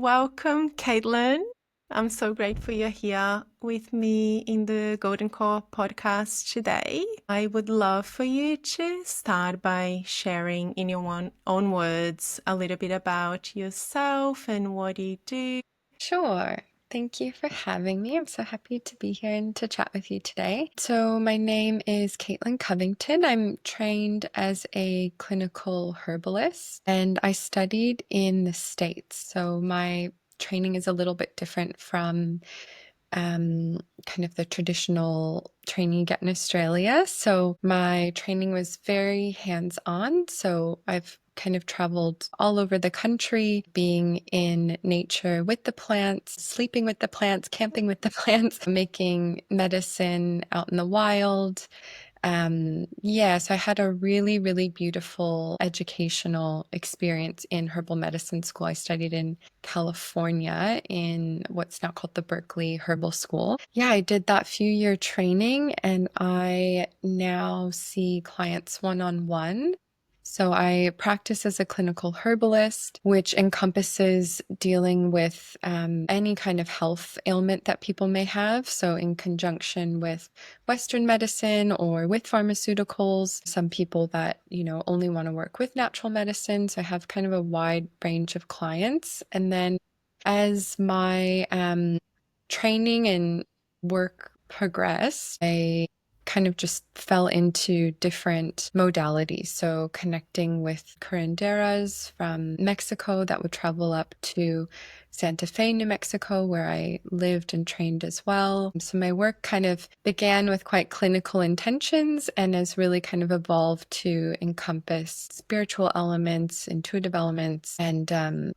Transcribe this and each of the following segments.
Welcome, Caitlin. I'm so grateful you're here with me in the Golden Cor podcast today. I would love for you to start by sharing in your own words a little bit about yourself and what you do. Sure. Thank you for having me. I'm so happy to be here and to chat with you today. So, my name is Caitlin Covington. I'm trained as a clinical herbalist and I studied in the States. So, my training is a little bit different from kind of the traditional training you get in Australia. So my training was very hands-on. So I've kind of traveled all over the country, being in nature with the plants, sleeping with the plants, camping with the plants, making medicine out in the wild. So I had a really, really beautiful educational experience in herbal medicine school. I studied in California in what's now called the Berkeley Herbal School. Yeah, I did that few-year training and I now see clients one-on-one. So I practice as a clinical herbalist, which encompasses dealing with any kind of health ailment that people may have. So in conjunction with Western medicine or with pharmaceuticals, some people that, only want to work with natural medicine. So I have kind of a wide range of clients. And then as my training and work progressed, I kind of just fell into different modalities. So connecting with curanderas from Mexico that would travel up to Santa Fe, New Mexico, where I lived and trained as well. So my work kind of began with quite clinical intentions and has really kind of evolved to encompass spiritual elements, intuitive elements, and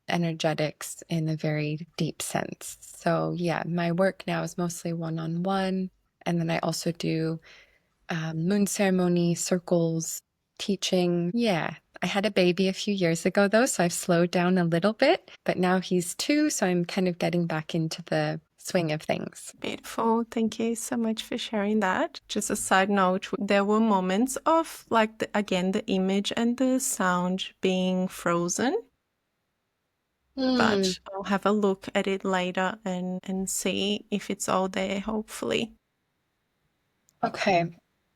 energetics in a very deep sense. So yeah, my work now is mostly one-on-one. And then I also do moon ceremony, circles, teaching. Yeah, I had a baby a few years ago though, so I've slowed down a little bit, but now he's 2, so I'm kind of getting back into the swing of things. Beautiful. Thank you so much for sharing that. Just a side note, there were moments of again, the image and the sound being frozen. Hmm. But I'll have a look at it later and see if it's all there, hopefully. Okay.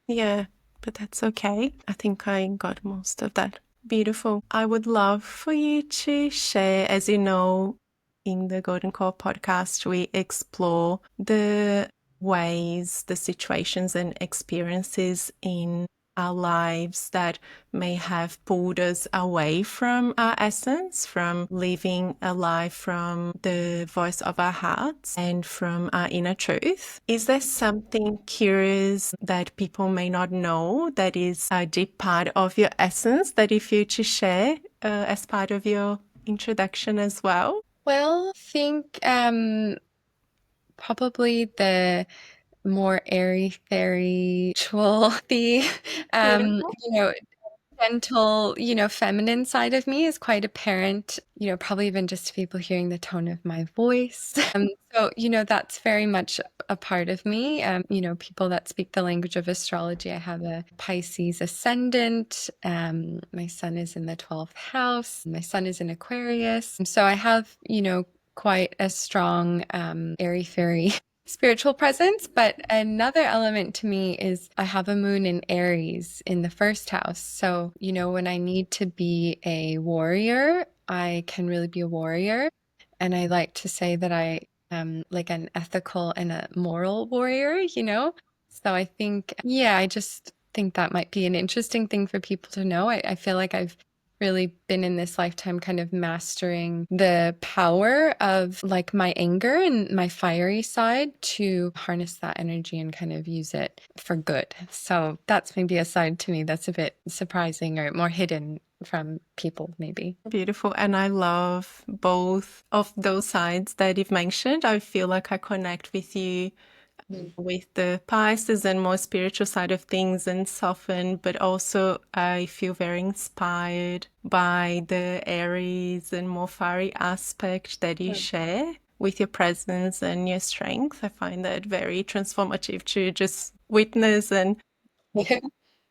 Yeah, but that's okay. I think I got most of that. Beautiful. I would love for you to share, as you know, in the Golden Core podcast, we explore the ways, the situations and experiences in our lives that may have pulled us away from our essence, from living a life from the voice of our hearts and from our inner truth. Is there something curious that people may not know that is a deep part of your essence that if you to share as part of your introduction as well? Well, I think probably the more airy fairy the Beautiful. gentle, feminine side of me is quite apparent, probably even just to people hearing the tone of my voice. So, that's very much a part of me. People that speak the language of astrology, I have a Pisces ascendant. My sun is in the 12th house. My sun is in Aquarius. So I have, quite a strong airy fairy spiritual presence. But another element to me is I have a moon in Aries in the first house. So, when I need to be a warrior, I can really be a warrior. And I like to say that I am like an ethical and a moral warrior, So I think, yeah, I just think that might be an interesting thing for people to know. I feel like I've really been in this lifetime kind of mastering the power of like my anger and my fiery side to harness that energy and kind of use it for good. So that's maybe a side to me that's a bit surprising or more hidden from people, maybe. Beautiful. And I love both of those sides that you've mentioned. I feel like I connect with you with the Pisces and more spiritual side of things and soften, but also I feel very inspired by the Aries and more fiery aspect that you share with your presence and your strength. I find that very transformative to just witness and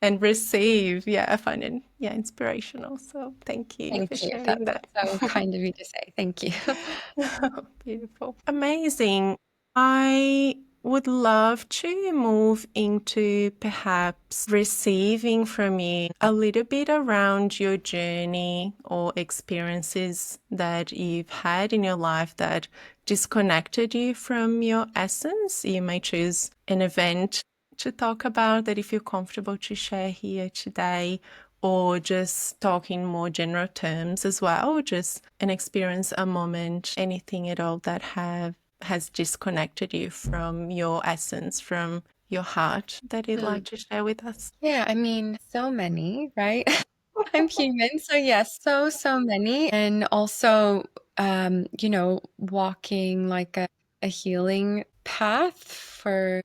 and receive. Yeah, I find it, yeah, inspirational. So thank you for Thank you. sharing That's that. so kind of you to say. Thank you. Beautiful. Amazing. I would love to move into perhaps receiving from you a little bit around your journey or experiences that you've had in your life that disconnected you from your essence. You may choose an event to talk about that you feel comfortable to share here today, or just talk in more general terms as well, just an experience, a moment, anything at all that has disconnected you from your essence, from your heart, that you'd like Mm. to share with us. Yeah, I mean, so many, right? I'm human, so yes, so many. And also, walking like a healing path for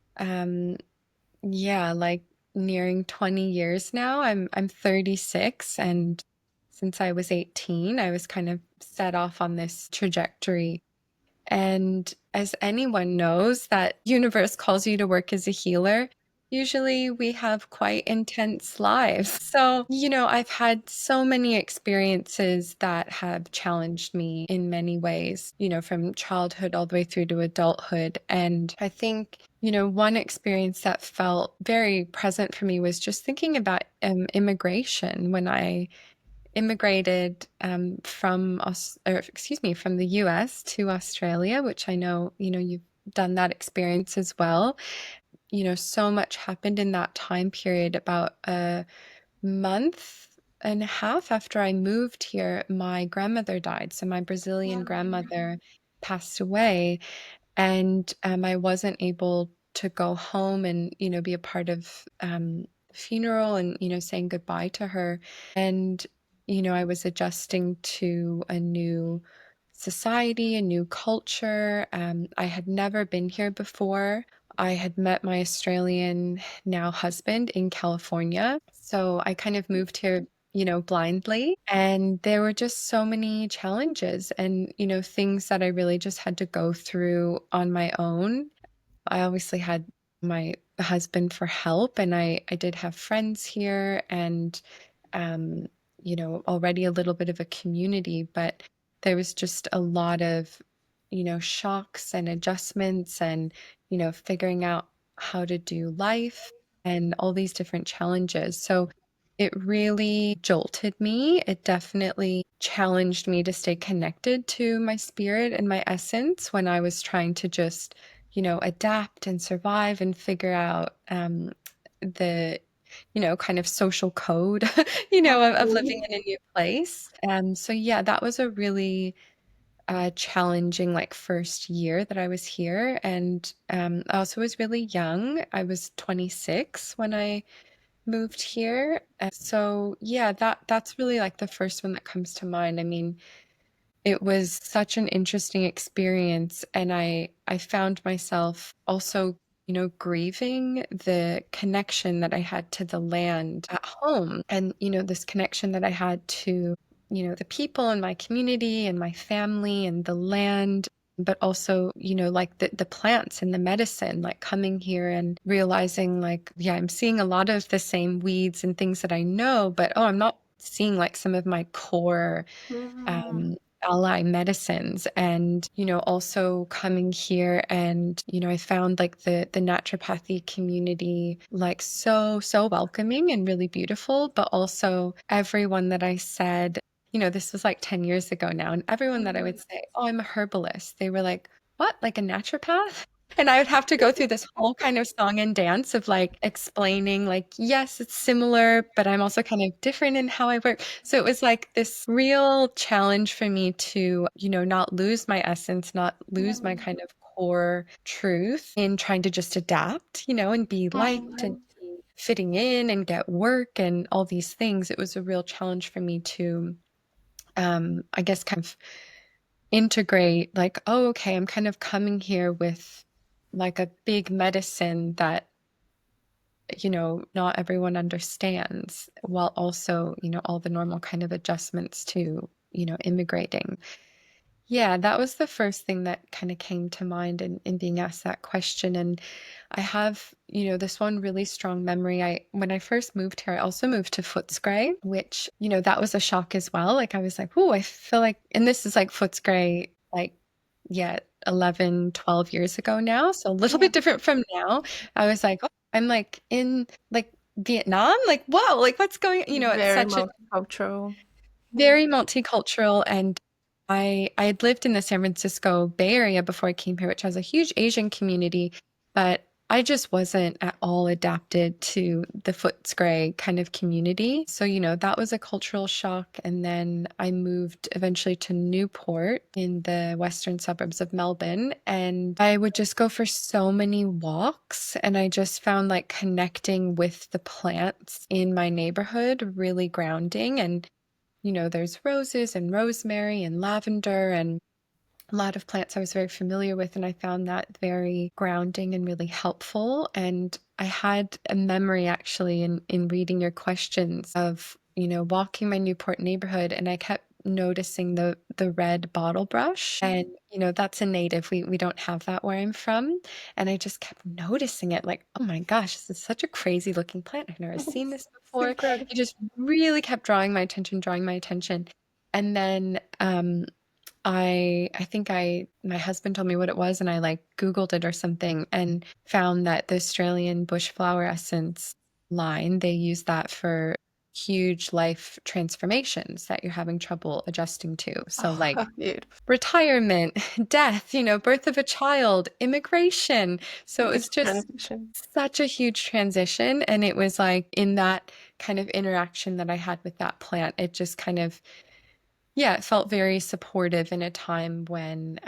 yeah, like nearing 20 years now. I'm 36, and since I was 18, I was kind of set off on this trajectory. And as anyone knows, that universe calls you to work as a healer. Usually we have quite intense lives. So, I've had so many experiences that have challenged me in many ways, from childhood all the way through to adulthood. And I think, one experience that felt very present for me was just thinking about immigration when I immigrated from the US to Australia, which I know, you've done that experience as well. So much happened in that time period. About a month and a half after I moved here, my grandmother died. So my Brazilian grandmother passed away, and I wasn't able to go home and be a part of the funeral and saying goodbye to her. And I was adjusting to a new society, a new culture. I had never been here before. I had met my Australian now husband in California, so I kind of moved here, blindly. And there were just so many challenges and, things that I really just had to go through on my own. I obviously had my husband for help, and I did have friends here and, um, already a little bit of a community, but there was just a lot of, shocks and adjustments and, figuring out how to do life and all these different challenges. So it really jolted me. It definitely challenged me to stay connected to my spirit and my essence when I was trying to just, adapt and survive and figure out the, kind of social code, of living in a new place. So yeah, that was a really challenging like first year that I was here. And I also was really young. I was 26 when I moved here. So yeah, that's really like the first one that comes to mind. I mean, it was such an interesting experience, and I found myself also, grieving the connection that I had to the land at home, and this connection that I had to, the people in my community and my family and the land, but also, like the plants and the medicine, like coming here and realizing like, yeah, I'm seeing a lot of the same weeds and things that I know, but oh, I'm not seeing like some of my core Mm. um, ally medicines. And also coming here, and I found like the naturopathy community like so welcoming and really beautiful, but also everyone that I said, this was like 10 years ago now, and everyone that I would say, oh, I'm a herbalist, they were like, what, like a naturopath? And I would have to go through this whole kind of song and dance of like explaining, like, yes, it's similar, but I'm also kind of different in how I work. So it was like this real challenge for me to, not lose my essence, not lose my kind of core truth in trying to just adapt, and be liked and be fitting in and get work and all these things. It was a real challenge for me to, I guess, kind of integrate like, oh, okay, I'm kind of coming here with like a big medicine that, not everyone understands, while also, all the normal kind of adjustments to, immigrating. Yeah, that was the first thing that kind of came to mind in being asked that question. And I have, this one really strong memory. When I first moved here, I also moved to Footscray, which, that was a shock as well. Like I was like, oh, I feel like, and this is like Footscray, like, yeah, 11, 12 years ago now. So a little Yeah. bit different from now. I was like, oh, I'm like in like Vietnam, like, whoa, like what's going, it's Very such a multicultural. very multicultural. And I had lived in the San Francisco Bay Area before I came here, which has a huge Asian community, but I just wasn't at all adapted to the Footscray kind of community. So, that was a cultural shock. And then I moved eventually to Newport in the western suburbs of Melbourne. And I would just go for so many walks. And I just found like connecting with the plants in my neighborhood really grounding. And there's roses and rosemary and lavender and a lot of plants I was very familiar with. And I found that very grounding and really helpful. And I had a memory actually in reading your questions of, walking my Newport neighborhood. And I kept noticing the red bottlebrush. And, that's a native. We don't have that where I'm from. And I just kept noticing it like, oh my gosh, this is such a crazy looking plant. I've never seen this It's before. incredible. It just really kept drawing my attention, drawing my attention. And then I think my husband told me what it was and I like Googled it or something and found that the Australian bush flower essence line, they use that for huge life transformations that you're having trouble adjusting to. So like Oh, beautiful. retirement, death, birth of a child, immigration. So Huge it's just transition. such a huge transition. And it was like in that kind of interaction that I had with that plant, it just kind of yeah, it felt very supportive in a time when,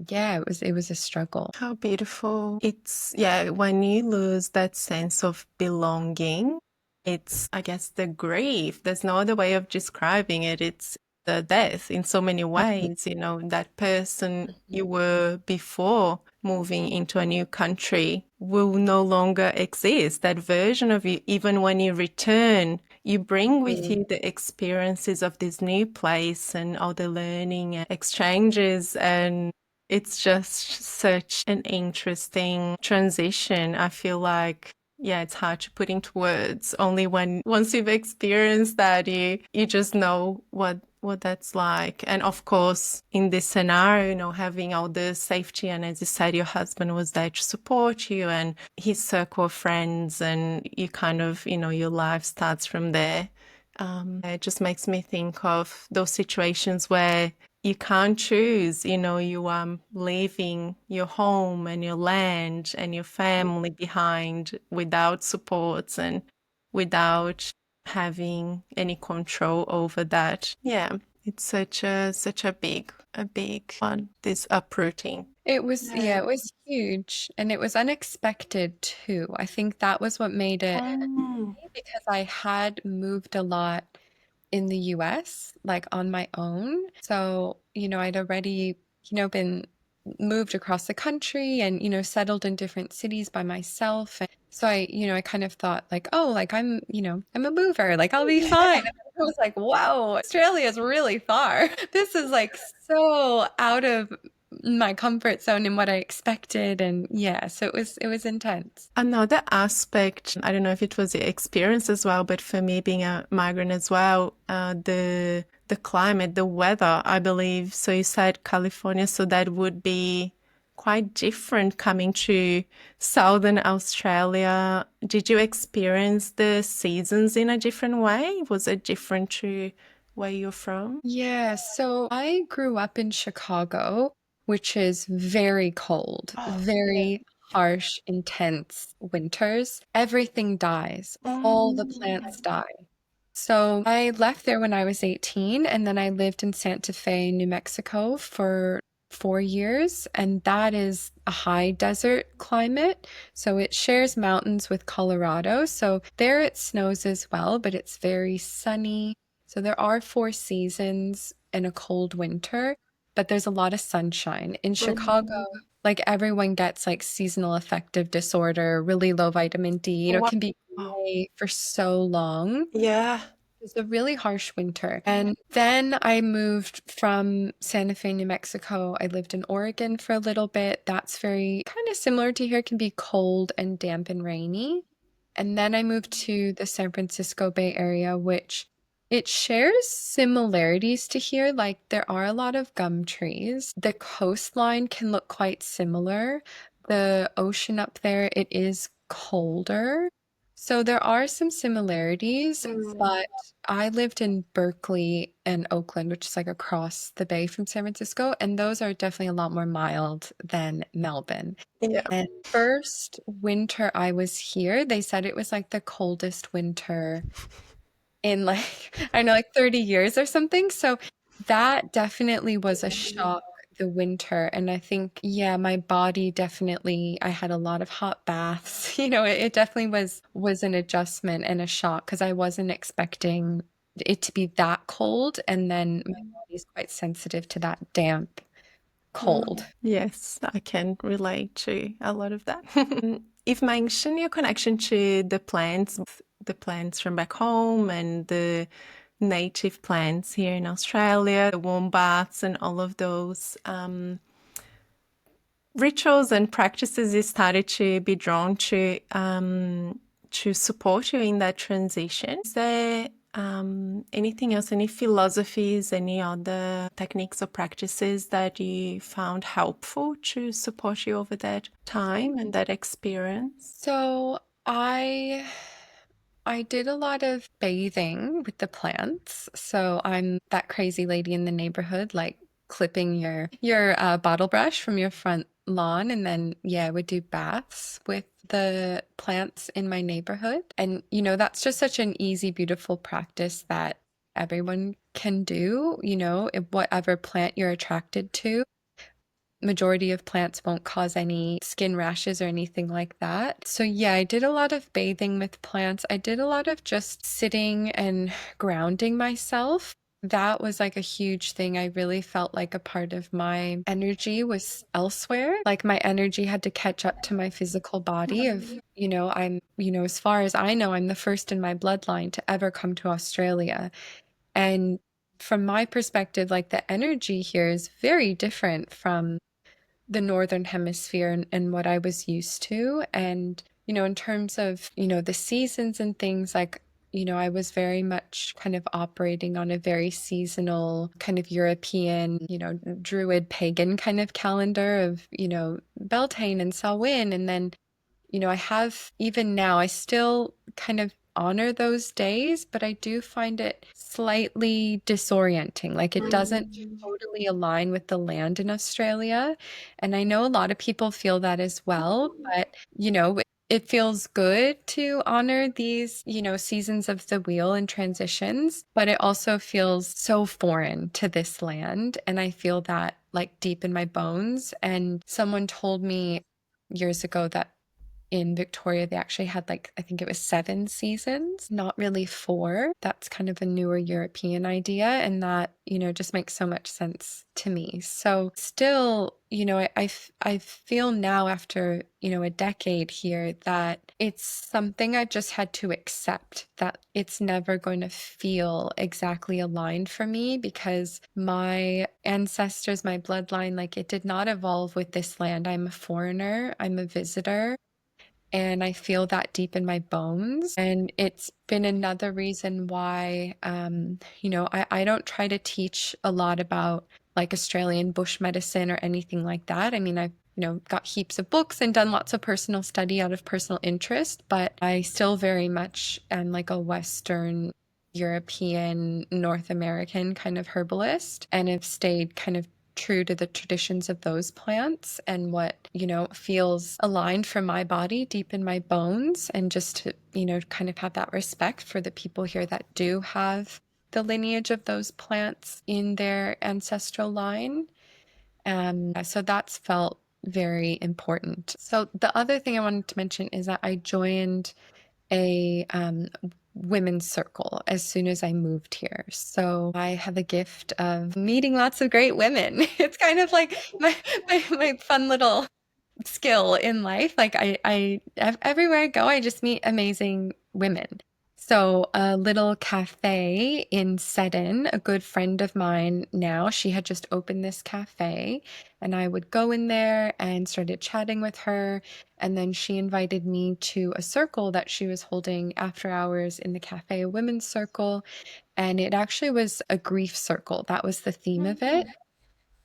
yeah, it was a struggle. How beautiful. It's, yeah, when you lose that sense of belonging, it's, I guess, the grief. There's no other way of describing it. It's the death in so many Mhm. ways. That person you were before moving into a new country will no longer exist. That version of you, even when you return, you bring with Mhm. you the experiences of this new place and all the learning and exchanges, and it's just such an interesting transition. I feel like, yeah, it's hard to put into words. Only once you've experienced that, you just know what that's like. And of course, in this scenario, having all the safety, and as you said, your husband was there to support you and his circle of friends, and you kind of, your life starts from there. It just makes me think of those situations where you can't choose, you are leaving your home and your land and your family behind without supports and without having any control over that. Yeah, it's such a big one, this uprooting. It was, Yeah. yeah, it was huge and it was unexpected too. I think that was what made it Mm. because I had moved a lot in the US, like on my own. So, I'd already, been moved across the country and, settled in different cities by myself. And so I kind of thought like, oh, like I'm a mover, like I'll be fine. And I was like, wow, Australia is really far. This is like so out of my comfort zone and what I expected. And yeah, so it was intense. Another aspect, I don't know if it was your experience as well, but for me being a migrant as well, the climate, the weather, I believe. So you said California, so that would be quite different coming to Southern Australia. Did you experience the seasons in a different way? Was it different to where you're from? Yeah, so I grew up in Chicago, which is very cold, Oh, yeah. very harsh, intense winters. Everything dies, all the plants Mm. die. So I left there when I was 18, and then I lived in Santa Fe, New Mexico for 4 years, and that is a high desert climate. So it shares mountains with Colorado. So there it snows as well, but it's very sunny. So there are 4 seasons and a cold winter, but there's a lot of sunshine. In Chicago, Mhm. like everyone gets like seasonal affective disorder, really low vitamin D, it Wow. can be gray for so long. Yeah. was a really harsh winter. And then I moved from Santa Fe, New Mexico. I lived in Oregon for a little bit. That's very kind of similar to here, it can be cold and damp and rainy. And then I moved to the San Francisco Bay Area, which it shares similarities to here. Like there are a lot of gum trees. The coastline can look quite similar. The ocean up there, it is colder. So there are some similarities, but I lived in Berkeley and Oakland, which is like across the bay from San Francisco, and those are definitely a lot more mild than Melbourne. Yeah. And first winter I was here, they said it was like the coldest winter in like, I don't know, like 30 years or something. So that definitely was a shock, the winter. And I think, yeah, my body definitely, I had a lot of hot baths. It definitely was an adjustment and a shock because I wasn't expecting it to be that cold. And then my body's quite sensitive to that damp cold. Yes, I can relate to a lot of that. You've mentioned your connection to the plants from back home and the native plants here in Australia, the warm baths and all of those rituals and practices you started to be drawn to support you in that transition. Is there anything else, any philosophies, any other techniques or practices that you found helpful to support you over that time and that experience? So I did a lot of bathing with the plants. So I'm that crazy lady in the neighborhood, like clipping your bottle brush from your front lawn, and then yeah, I would do baths with the plants in my neighborhood. And that's just such an easy, beautiful practice that everyone can do, whatever plant you're attracted to. Majority of plants won't cause any skin rashes or anything like that. So yeah, I did a lot of bathing with plants. I did a lot of just sitting and grounding myself. That was like a huge thing. I really felt like a part of my energy was elsewhere. Like my energy had to catch up to my physical body of, as far as I know, I'm the first in my bloodline to ever come to Australia. And from my perspective, like the energy here is very different from the northern hemisphere and what I was used to. And, in terms of, the seasons and things like, I was very much kind of operating on a very seasonal kind of European, druid pagan kind of calendar of, Beltane and Samhain. And then I have, even now, I still kind of honor those days, but I do find it slightly disorienting. Like it doesn't totally align with the land in Australia. And I know a lot of people feel that as well, but it feels good to honor these, seasons of the wheel and transitions, but it also feels so foreign to this land. And I feel that like deep in my bones. And someone told me years ago that in Victoria, they actually had like, I think it was 7 seasons, not really 4. That's kind of a newer European idea. And that, just makes so much sense to me. So still, I feel now after, a decade here that it's something I just had to accept that it's never going to feel exactly aligned for me because my ancestors, my bloodline, like it did not evolve with this land. I'm a foreigner, I'm a visitor. And I feel that deep in my bones. And it's been another reason why, I don't try to teach a lot about like Australian bush medicine or anything like that. I mean, I've, got heaps of books and done lots of personal study out of personal interest, but I still very much am like a Western European, North American kind of herbalist and have stayed kind of true to the traditions of those plants and what, feels aligned for my body deep in my bones. And just to, kind of have that respect for the people here that do have the lineage of those plants in their ancestral line. So that's felt very important. So the other thing I wanted to mention is that I joined a women's circle as soon as I moved here. So I have a gift of meeting lots of great women. It's kind of like my fun little skill in life. Like everywhere I go, I just meet amazing women. So, a little cafe in Seddon, a good friend of mine now, she had just opened this cafe, and I would go in there and started chatting with her. And then she invited me to a circle that she was holding after hours in the cafe, a women's circle. And it actually was a grief circle. That was the theme of it.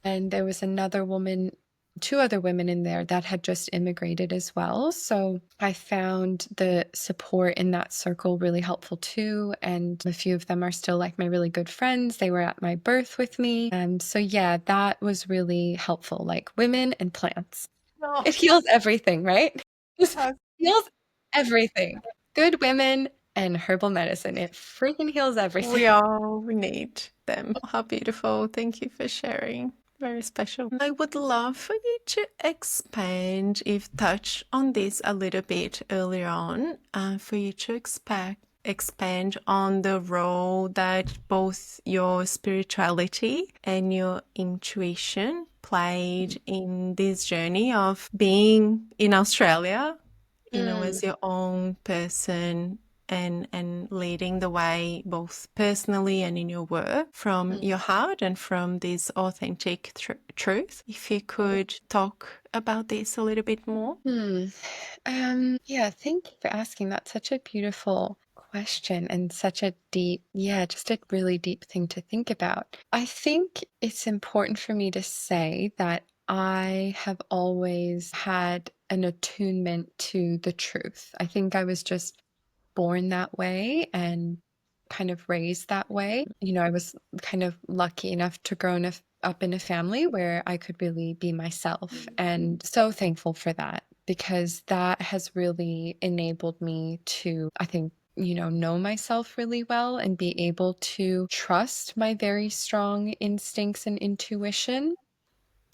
And there was another woman, two other women in there that had just immigrated as well. So I found the support in that circle really helpful too. And a few of them are still like my really good friends. They were at my birth with me. So yeah, that was really helpful. Like women and plants. Oh, It heals everything, right? Just uh, heals everything. Good women and herbal medicine. It freaking heals everything. we all need them. How beautiful. Thank you for sharing. Very special. I would love for you to expand, if touch on this a little bit earlier on, for you to expand on the role that both your spirituality and your intuition played in this journey of being in Australia, Mm, as your own person and leading the way both personally and in your work from mm, your heart and from this authentic truth. If you could talk about this a little bit more. Hmm. Yeah, thank you for asking. That's such a beautiful question and such a deep, yeah, just a really deep thing to think about. I think it's important for me to say that I have always had an attunement to the truth. I think I was just born that way and kind of raised that way. I was kind of lucky enough to up in a family where I could really be myself, and so thankful for that because that has really enabled me to, I think, know myself really well and be able to trust my very strong instincts and intuition.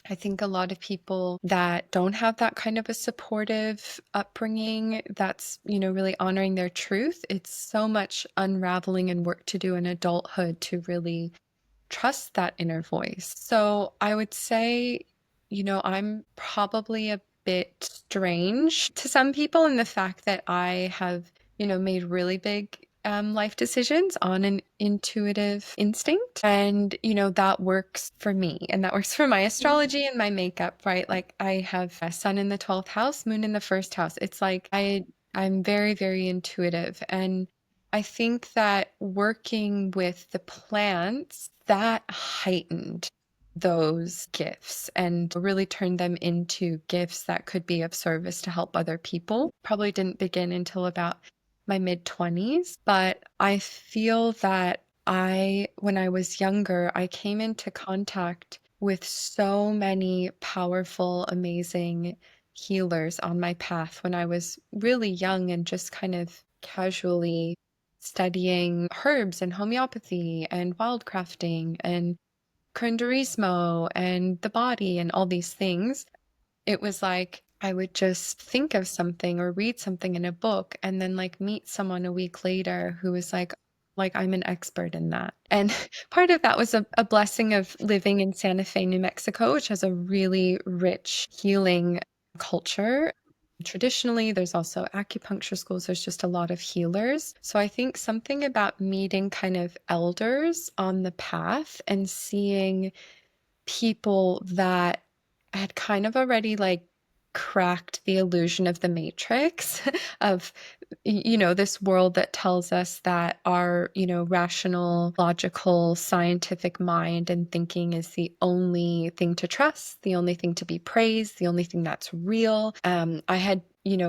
I think a lot of people that don't have that kind of a supportive upbringing that's, really honoring their truth, it's so much unraveling and work to do in adulthood to really trust that inner voice. So I would say, I'm probably a bit strange to some people in the fact that I have, made really big life decisions on an intuitive instinct. And, that works for me and that works for my astrology and my makeup, right? Like I have a sun in the 12th house, moon in the first house. It's like I'm very, very intuitive. And I think that working with the plants that heightened those gifts and really turned them into gifts that could be of service to help other people. Probably didn't begin until about my mid 20s, but I feel that when I was younger, I came into contact with so many powerful, amazing healers on my path when I was really young and just kind of casually studying herbs and homeopathy and wildcrafting and kundalini and the body and all these things. It was like I would just think of something or read something in a book and then like meet someone a week later who was like I'm an expert in that. And part of that was a blessing of living in Santa Fe, New Mexico, which has a really rich healing culture. Traditionally, there's also acupuncture schools, there's just a lot of healers. So I think something about meeting kind of elders on the path and seeing people that had kind of already like cracked the illusion of the matrix of this world that tells us that our rational, logical, scientific mind and thinking is the only thing to trust, the only thing to be praised, the only thing that's real. I had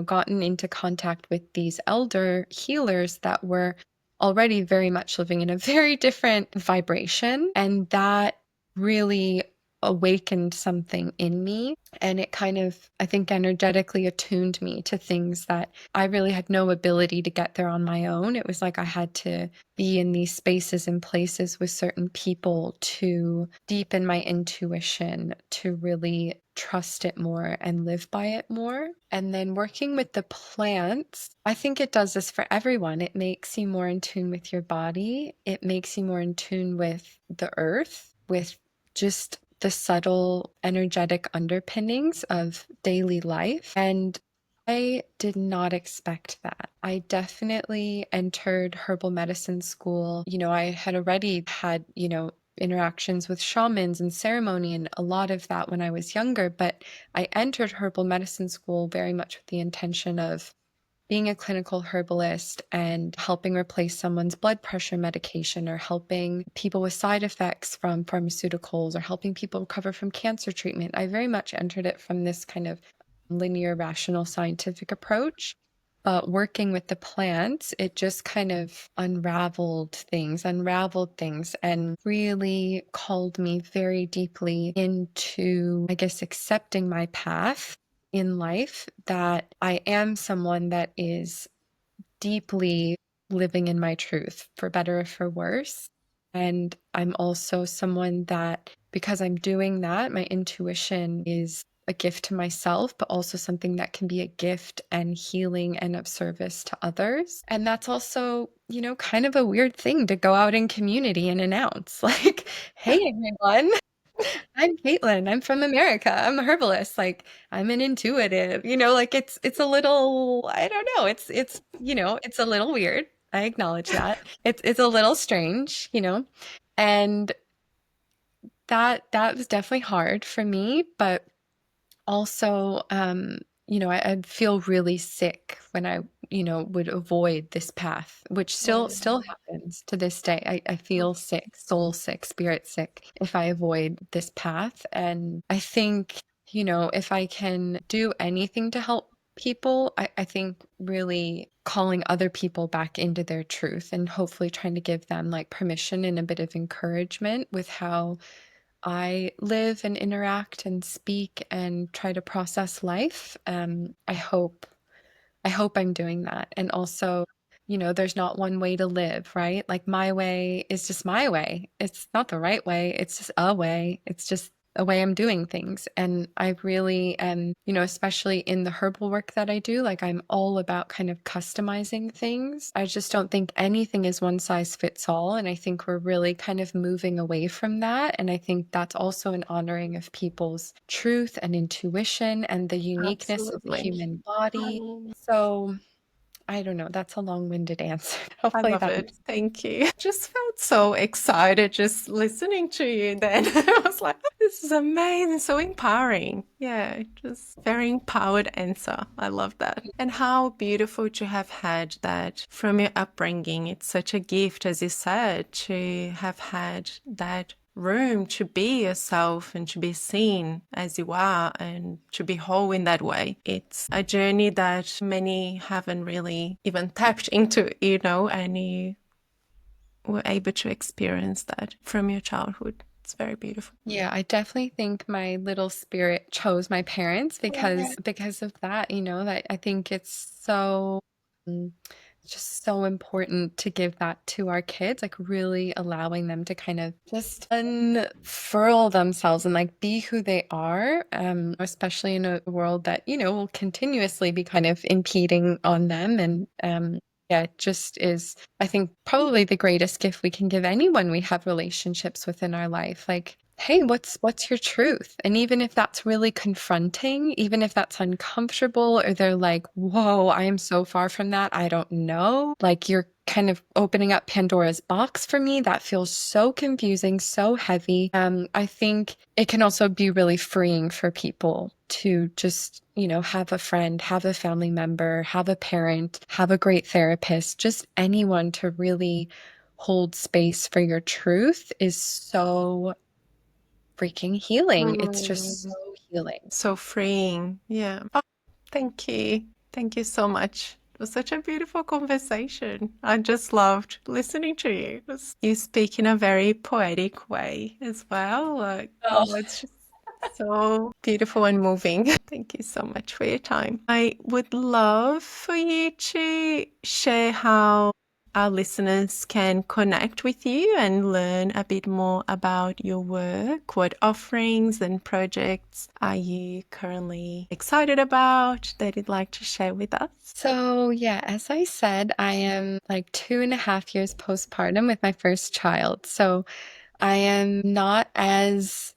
gotten into contact with these elder healers that were already very much living in a very different vibration, and that really awakened something in me. And it kind of, I think, energetically attuned me to things that I really had no ability to get there on my own. It was like I had to be in these spaces and places with certain people to deepen my intuition, to really trust it more and live by it more. And then working with the plants, I think it does this for everyone. It makes you more in tune with your body, it makes you more in tune with the earth, with just the subtle energetic underpinnings of daily life. And I did not expect that. I definitely entered herbal medicine school. I had already had, interactions with shamans and ceremony and a lot of that when I was younger, but I entered herbal medicine school very much with the intention of being a clinical herbalist and helping replace someone's blood pressure medication or helping people with side effects from pharmaceuticals or helping people recover from cancer treatment. I very much entered it from this kind of linear, rational, scientific approach. But working with the plants, it just kind of unraveled things, and really called me very deeply into, I guess, accepting my path in life, that I am someone that is deeply living in my truth, for better or for worse. And I'm also someone that, because I'm doing that, my intuition is a gift to myself, but also something that can be a gift and healing and of service to others. And that's also, kind of a weird thing to go out in community and announce like, hey, everyone. I'm Caitlin. I'm from America. I'm a herbalist. Like, I'm an intuitive. Like it's a little, I don't know. It's a little weird. I acknowledge that. It's a little strange, And that was definitely hard for me, but also, I'd feel really sick when I, would avoid this path, which still happens to this day. I feel sick, soul sick, spirit sick if I avoid this path. And I think, if I can do anything to help people, I think really calling other people back into their truth and hopefully trying to give them like permission and a bit of encouragement with how I live and interact and speak and try to process life. I hope I'm doing that. And also, there's not one way to live, right? Like my way is just my way. It's not the right way. It's just a way. It's just a way I'm doing things. And I really am, especially in the herbal work that I do, like I'm all about kind of customizing things. I just don't think anything is one size fits all. And I think we're really kind of moving away from that. And I think that's also an honoring of people's truth and intuition and the uniqueness of the Absolutely. human body. So I don't know. That's a long-winded answer. I Hopefully love that it. makes Thank you. Just felt so excited just listening to you then. I was like, this is amazing, so empowering. Yeah, just very empowered answer. I love that. And how beautiful to have had that from your upbringing. It's such a gift, as you said, to have had that room to be yourself and to be seen as you are and to be whole in that way. It's a journey that many haven't really even tapped into, and you were able to experience that from your childhood. It's very beautiful. Yeah, I definitely think my little spirit chose my parents Yeah. because of that, that I think it's so mm, just so important to give that to our kids, like really allowing them to kind of just unfurl themselves and like be who they are, especially in a world that, will continuously be kind of impeding on them. And yeah, it just is, I think, probably the greatest gift we can give anyone we have relationships with in our life. Like, hey, what's your truth? And even if that's really confronting, even if that's uncomfortable, or they're like, whoa, I am so far from that, I don't know. Like you're kind of opening up Pandora's box for me. That feels so confusing, so heavy. I think it can also be really freeing for people to just, have a friend, have a family member, have a parent, have a great therapist, just anyone to really hold space for your truth is so freaking healing. It's just so healing. So freeing. Yeah. Oh, thank you. Thank you so much. It was such a beautiful conversation. I just loved listening to you. You speak in a very poetic way as well. Oh. It's just so beautiful and moving. Thank you so much for your time. I would love for you to share how our listeners can connect with you and learn a bit more about your work. What offerings and projects are you currently excited about that you'd like to share with us? So, yeah, as I said, I am like 2.5 years postpartum with my first child. So I am not as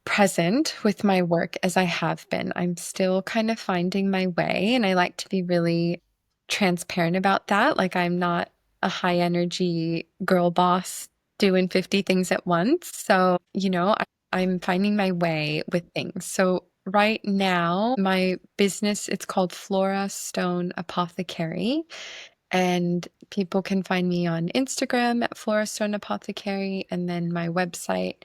present with my work as I have been. I'm still kind of finding my way, and I like to be really transparent about that. Like, I'm not a high energy girl boss doing 50 things at once. So, I'm finding my way with things. So, right now, my business, it's called Flora Stone Apothecary. And people can find me on Instagram at Flora Stone Apothecary. And then my website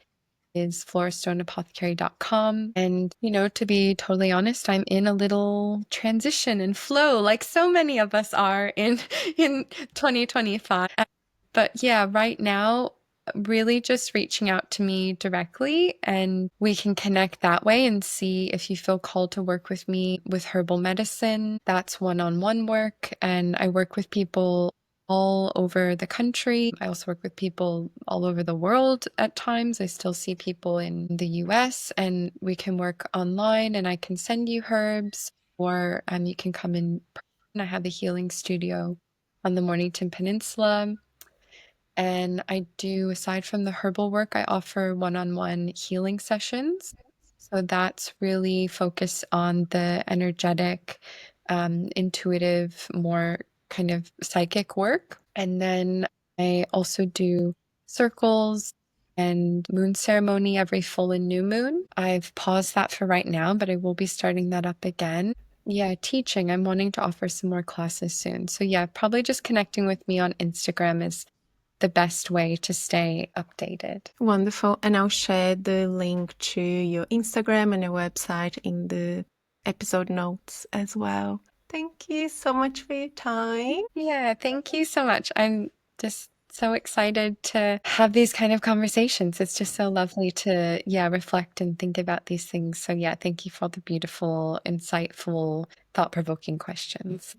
is florastoneapothecary.com. And, to be totally honest, I'm in a little transition and flow, like so many of us are in in 2025. But yeah, right now, really just reaching out to me directly, and we can connect that way and see if you feel called to work with me with herbal medicine. That's one-on-one work, and I work with people all over the country. I also work with people all over the world at times. I still see people in the US, and we can work online, and I can send you herbs, or you can come in person. I have a healing studio on the Mornington Peninsula. And I do, aside from the herbal work, I offer one-on-one healing sessions. So that's really focused on the energetic, intuitive, more kind of psychic work. And then I also do circles and moon ceremony every full and new moon. I've paused that for right now, but I will be starting that up again. Yeah, teaching. I'm wanting to offer some more classes soon. So yeah, probably just connecting with me on Instagram is the best way to stay updated. Wonderful. And I'll share the link to your Instagram and your website in the episode notes as well. Thank you so much for your time. Yeah, thank you so much. I'm just so excited to have these kind of conversations. It's just so lovely to, reflect and think about these things. So, yeah, thank you for the beautiful, insightful, thought provoking questions.